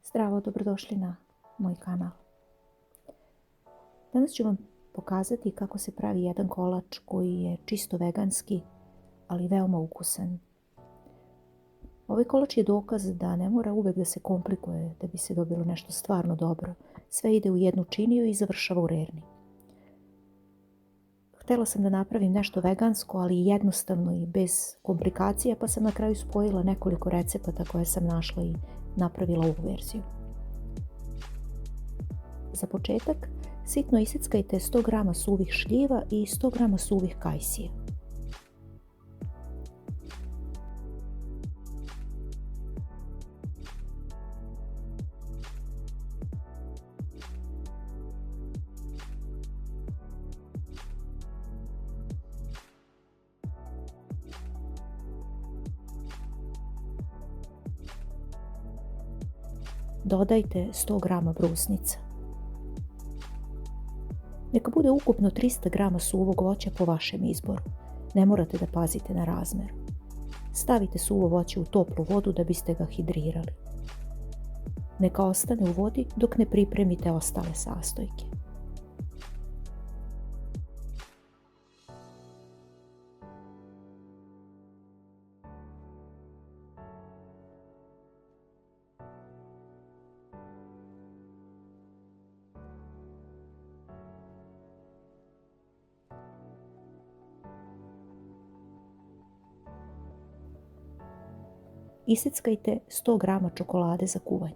Zdravo, dobrodošli na moj kanal. Danas ću vam pokazati kako se pravi jedan kolač koji je čisto veganski, ali veoma ukusan. Ovaj kolač je dokaz da ne mora uvek da se komplikuje da bi se dobilo nešto stvarno dobro. Sve ide u jednu činiju i završava u rerni. Htjela sam da napravim nešto vegansko, ali jednostavno i bez komplikacija, pa sam na kraju spojila nekoliko recepata koje sam našla i napravila ovu verziju. Za početak, sitno iseckajte 100 g suvih šljiva i 100 g suvih kajsija. Dodajte 100 g brusnica. Neka bude ukupno 300 g suvog voća po vašem izboru. Ne morate da pazite na razmer. Stavite suvo voće u toplu vodu da biste ga hidrirali. Neka ostane u vodi dok ne pripremite ostale sastojke. Iseckajte 100 g čokolade za kuvanje.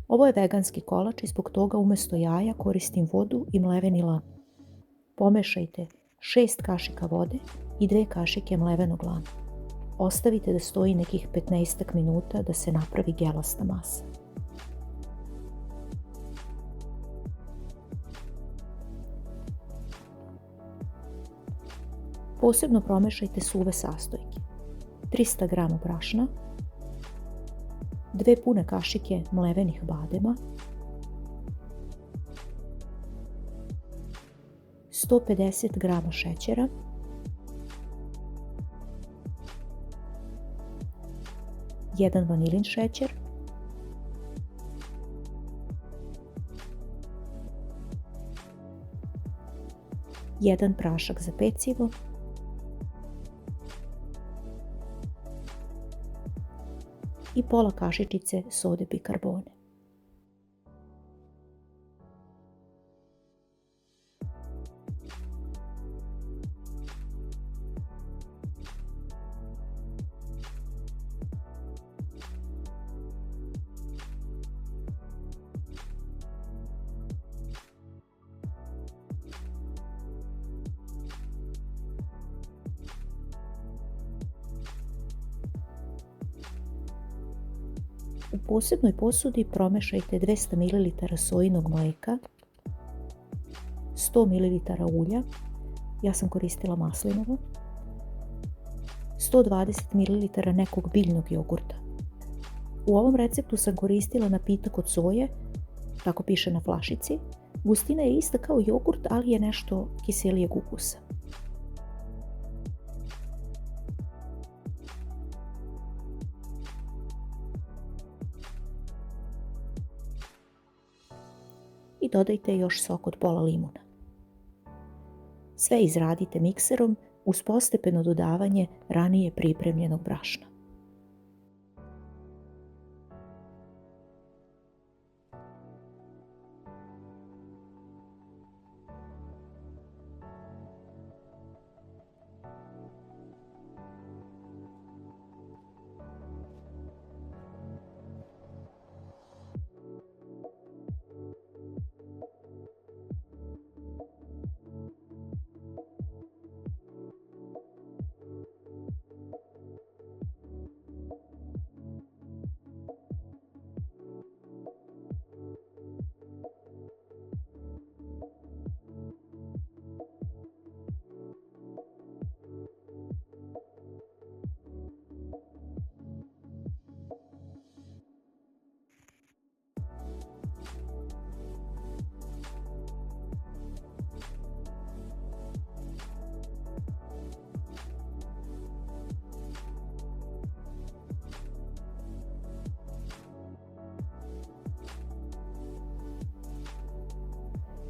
Ovo je veganski kolač i zbog toga umjesto jaja koristim vodu i mleveni lan. Pomešajte 6 kašika vode i 2 kašike mlevenog lana. Ostavite da stoji nekih 15 minuta da se napravi gelasta masa. Posebno promešajte suve sastojke. 300 g brašna, 2 pune kašike mlevenih badema, 150 g šećera, 1 vanilin šećer, 1 prašak za pecivo, i pola kašičice sode bikarbone. U posebnoj posudi promešajte 200 ml sojinog mlijeka, 100 ml ulja, ja sam koristila maslinovo, 120 ml nekog biljnog jogurta. U ovom receptu sam koristila napitak od soje, tako piše na flašici. Gustina je ista kao jogurt, ali je nešto kiselijeg ukusa. I dodajte još sok od pola limuna. Sve izradite mikserom uz postepeno dodavanje ranije pripremljenog brašna.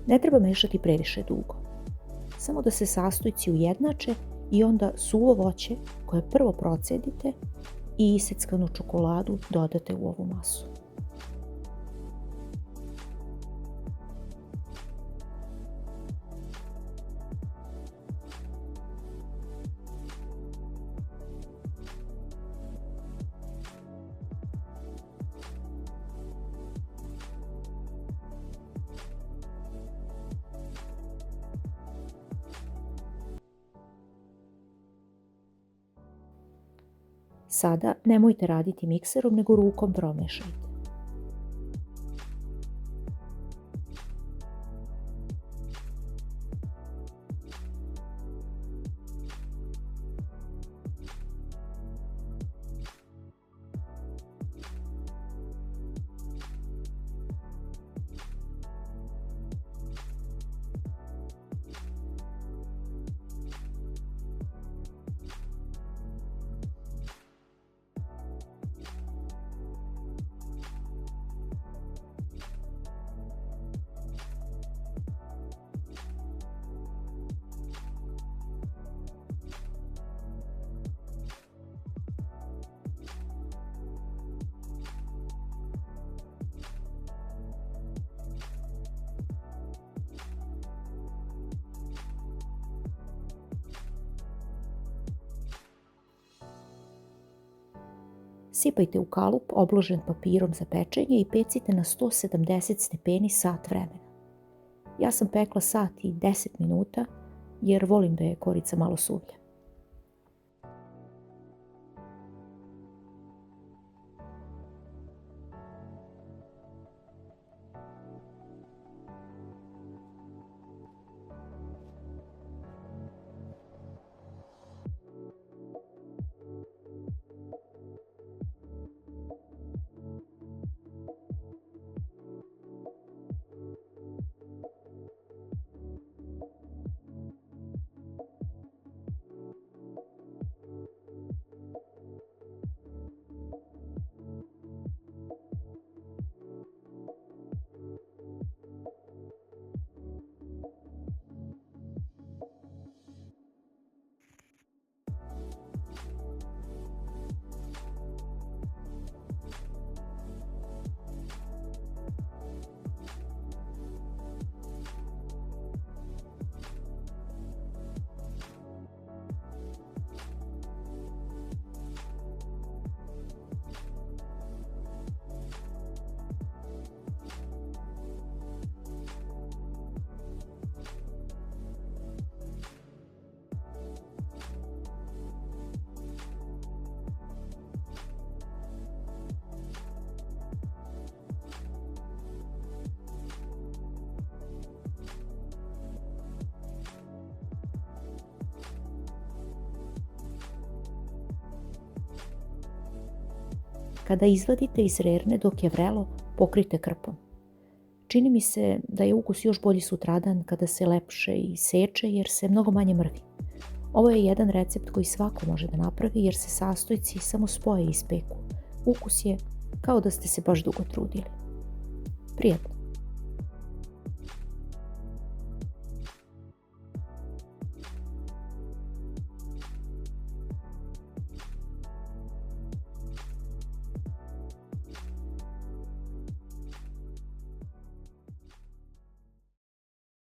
Ne treba mešati previše dugo. Samo da se sastojci ujednače i onda suvo voće koje prvo procedite i iseckanu čokoladu dodate u ovu masu. Sada nemojte raditi mikserom, nego rukom promešajte. Sipajte u kalup obložen papirom za pečenje i pecite na 170 stepeni sat vremena. Ja sam pekla sat i 10 minuta jer volim da je korica malo suvlja. Kada izvadite iz rerne dok je vrelo, pokrijte krpom. Čini mi se da je ukus još bolji sutradan kada se lepše i seče jer se mnogo manje mrvi. Ovo je jedan recept koji svako može da napravi jer se sastojci samo spoje i ispeku. Ukus je kao da ste se baš dugo trudili. Prijetno!